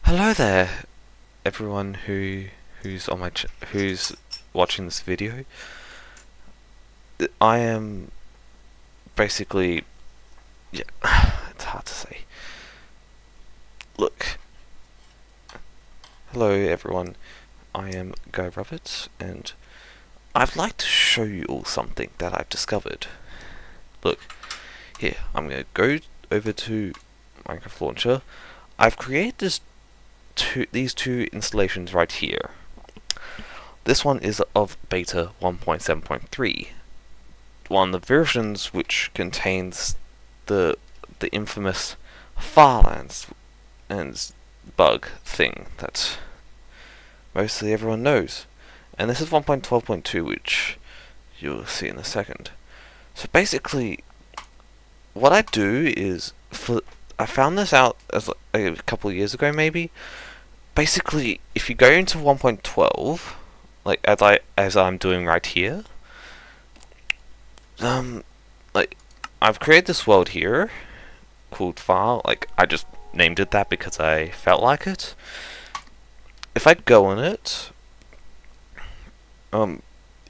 Hello there, everyone who's on who's watching this video. I am basically, yeah, it's hard to say. Look, hello everyone. I am Guy Roberts, and I'd like to show you all something that I've discovered. Look, here I'm gonna go over to Minecraft Launcher. I've created these two installations right here. This one is of beta 1.7.3, one of the versions which contains the infamous Farlands and bug thing that mostly everyone knows. And this is 1.12.2, which you'll see in a second. So basically, what I do is, I found this out as a couple of years ago maybe. Basically, if you go into 1.12, like as I'm doing right here, like I've created this world here called File. Like I just named it that because I felt like it. If I go on it,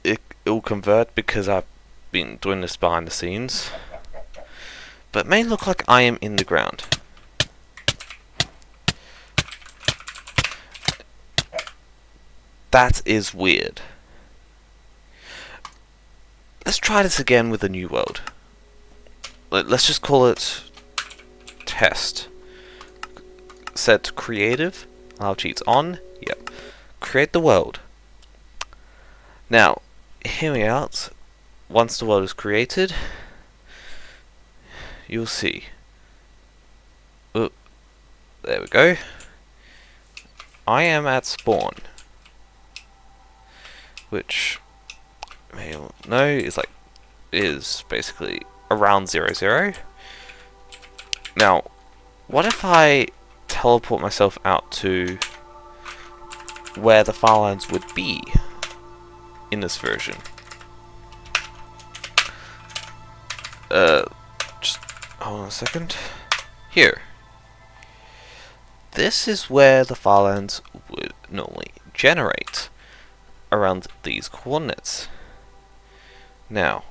it'll convert because I've been doing this behind the scenes. But it may look like I am in the ground. That is weird. Let's try this again with a new world. Let's just call it test. Set creative. Allow cheats on. Yep. Create the world. Now, hear me out. Once the world is created, you'll see. Oh, there we go. I am at spawn, which you know is basically around 0, 0. Now, what if I teleport myself out to where the Farlands would be in this version? Just hold on a second. Here. This is where the Farlands would normally generate, around these coordinates. Now,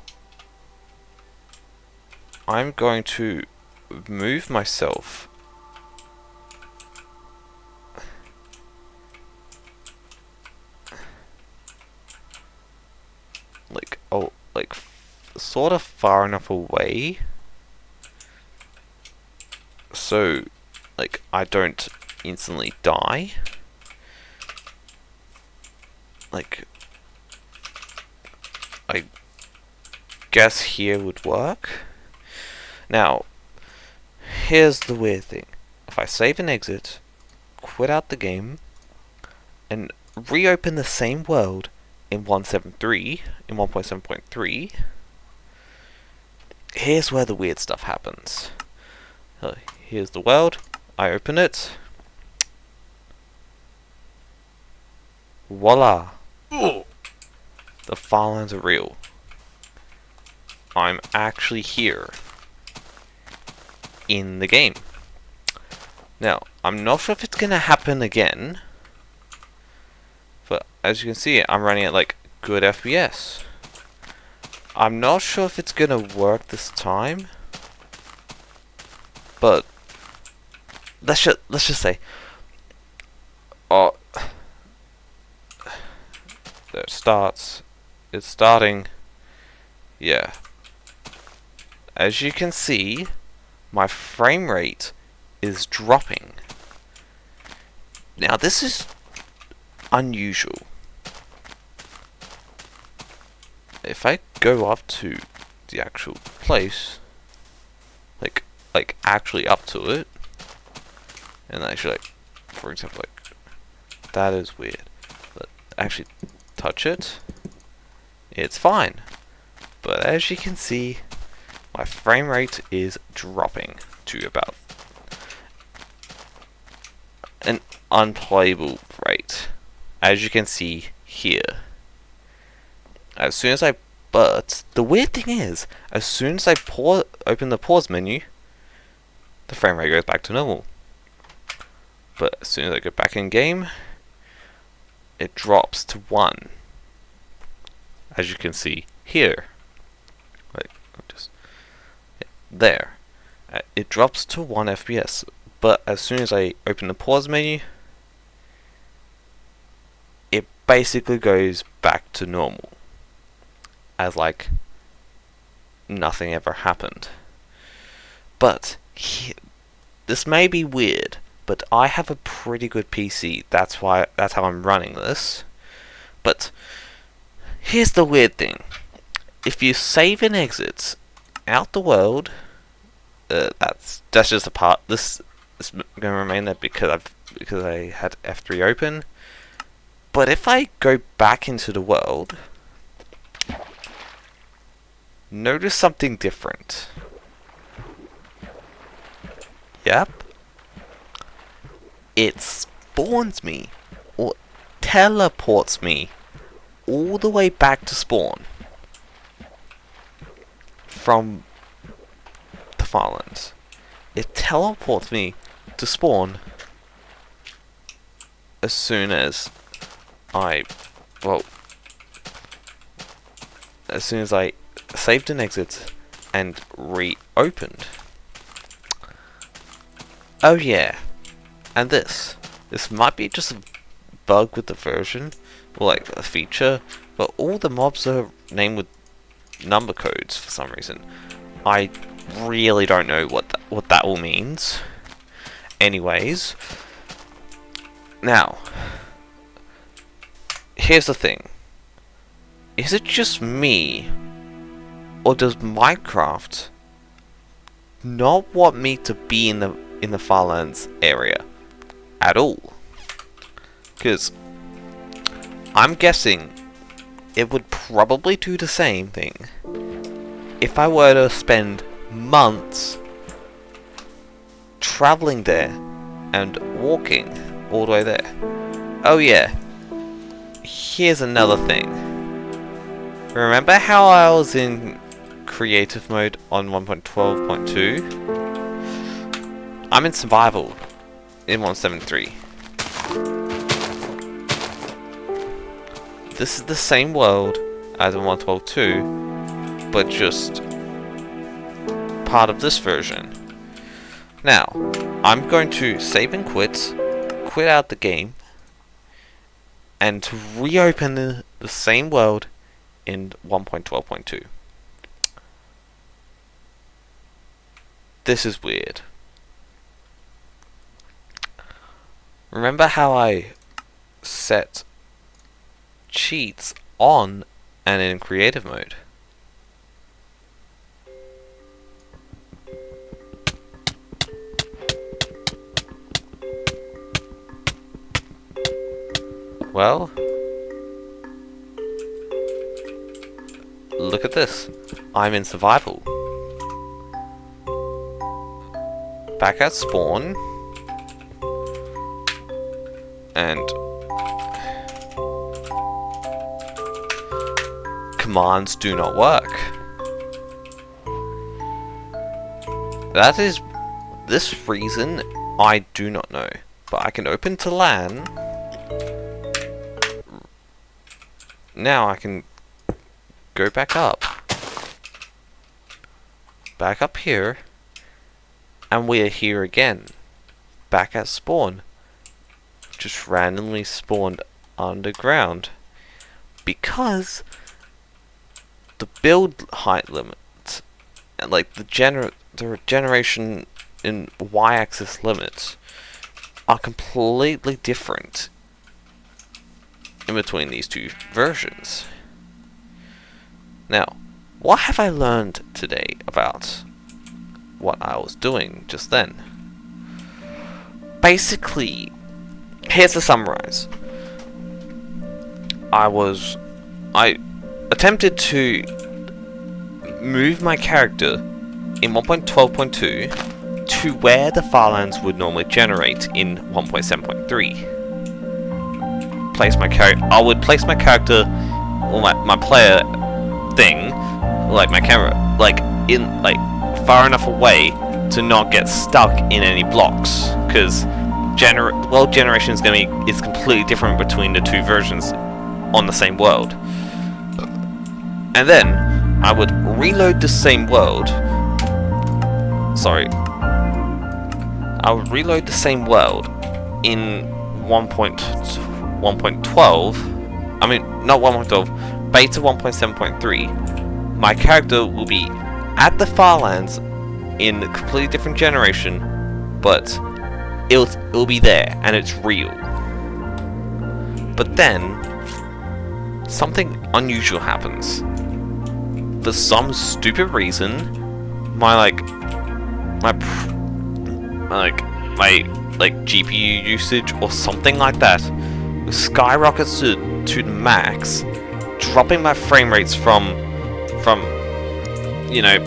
I'm going to move myself sort of far enough away so I don't instantly die. I guess here would work. Now, here's the weird thing. If I save and exit, quit out the game, and reopen the same world in 1.7.3, here's where the weird stuff happens. Here's the world. I open it. Voila! The Farlands are real. I'm actually here in the game. Now, I'm not sure if it's gonna happen again, but as you can see, I'm running at good FPS. I'm not sure if it's gonna work this time, but let's just say, oh, there it starts. It's starting. Yeah. As you can see, my frame rate is dropping. Now this is unusual. If I go up to the actual place, actually up to it, and actually for example that is weird, but actually touch it, it's fine. But as you can see, my frame rate is dropping to about an unplayable rate, as you can see here. As soon as but the weird thing is, as soon as I open the pause menu, the frame rate goes back to normal. But as soon as I go back in game, it drops to 1. As you can see here. Wait, just there. It drops to 1 FPS. But as soon as I open the pause menu, it basically goes back to normal. As like nothing ever happened. But this may be weird, but I have a pretty good PC. That's how I'm running this. But here's the weird thing: if you save and exit out the world, that's just a part. This is going to remain there because I had F3 open. But if I go back into the world, notice something different. Yep. It spawns me, or teleports me, all the way back to spawn from the Farlands. It teleports me to spawn as soon as I saved and exit and reopened. Oh yeah, and this might be just a bug with the version, or like a feature, but all the mobs are named with number codes for some reason. I really don't know what that all means. Anyways, now here's the thing: is it just me, or does Minecraft not want me to be in the Farlands area at all? Because I'm guessing it would probably do the same thing if I were to spend months traveling there and walking all the way there. Oh yeah, here's another thing. Remember how I was in creative mode on 1.12.2? I'm in survival in 1.7.3. This is the same world as in 1.12.2, but just part of this version. Now, I'm going to save and quit out the game, and to reopen the same world in 1.12.2. This is weird. Remember how I set cheats on and in creative mode? Well, look at this. I'm in survival. Back at spawn. And commands do not work. That is this reason I do not know. But I can open to LAN. Now I can go back up. Back up here. And we are here again. Back at spawn. Just randomly spawned underground. Because the build height limit and like the generation in y-axis limits are completely different in between these two versions. Now, what have I learned today about what I was doing just then? Basically, here's the summarize. I attempted to move my character in 1.12.2 to where the Farlands would normally generate in 1.7.3. I would place my character, or my player thing, like my camera, like far enough away to not get stuck in any blocks, because world generation is completely different between the two versions on the same world. And then I would reload the same world. Sorry. I would reload the same world in 1.12. I mean, not 1.12. Beta 1.7.3. My character will be at the Farlands in a completely different generation, but it'll be there and it's real. But then something unusual happens. For some stupid reason, my GPU usage or something like that skyrockets to the max, dropping my frame rates from you know,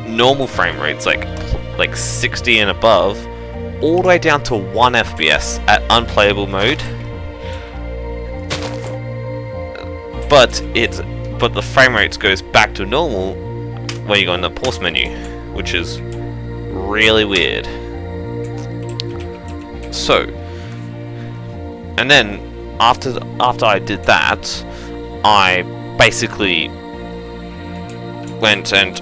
normal frame rates like 60 and above, all the way down to 1 FPS at unplayable mode. But the frame rates goes back to normal when you go in the pause menu, which is really weird. So, and then after I did that, I basically went and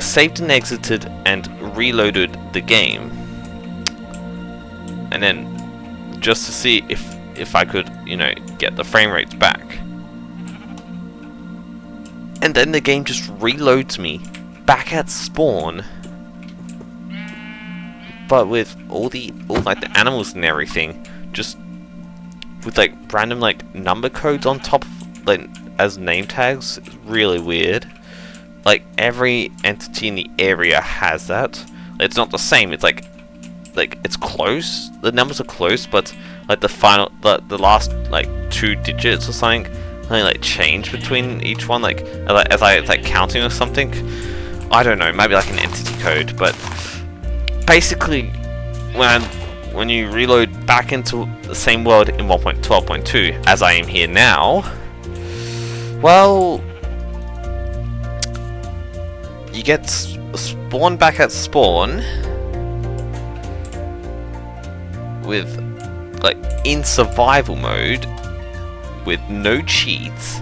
saved and exited and reloaded the game, and then just to see if I could, you know, get the frame rates back. And then the game just reloads me back at spawn, but with all the animals and everything, just with like random number codes on top of, as name tags. It's really weird. Like every entity in the area has that. It's not the same. It's like it's close. The numbers are close, but like the last 2 digits or something change between each one, as I counting or something. I don't know, maybe like an entity code. But basically, when you reload back into the same world in 1.12.2 as I am here now, well, you get spawned back at spawn with in survival mode with no cheats,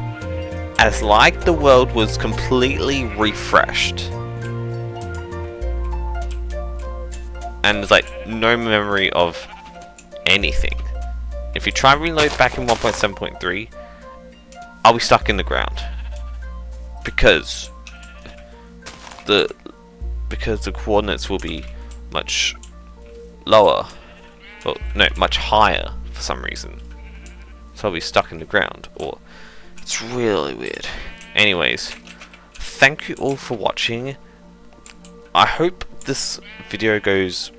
as the world was completely refreshed, and there's no memory of anything. If you try and reload back in 1.7.3, I'll be stuck in the ground because the coordinates will be much lower. Well, no, much higher for some reason. So I'll be stuck in the ground, or it's really weird. Anyways, thank you all for watching. I hope this video goes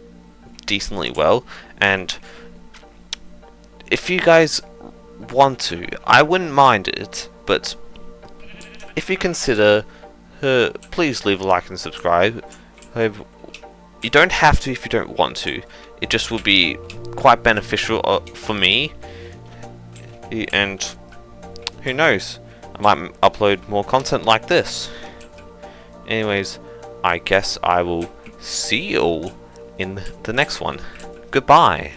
decently well, and if you guys want to, I wouldn't mind it, but if you consider, please leave a like and subscribe. You don't have to if you don't want to. It just will be quite beneficial for me, and who knows, I might upload more content like this. Anyways, I guess I will see you all in the next one. Goodbye.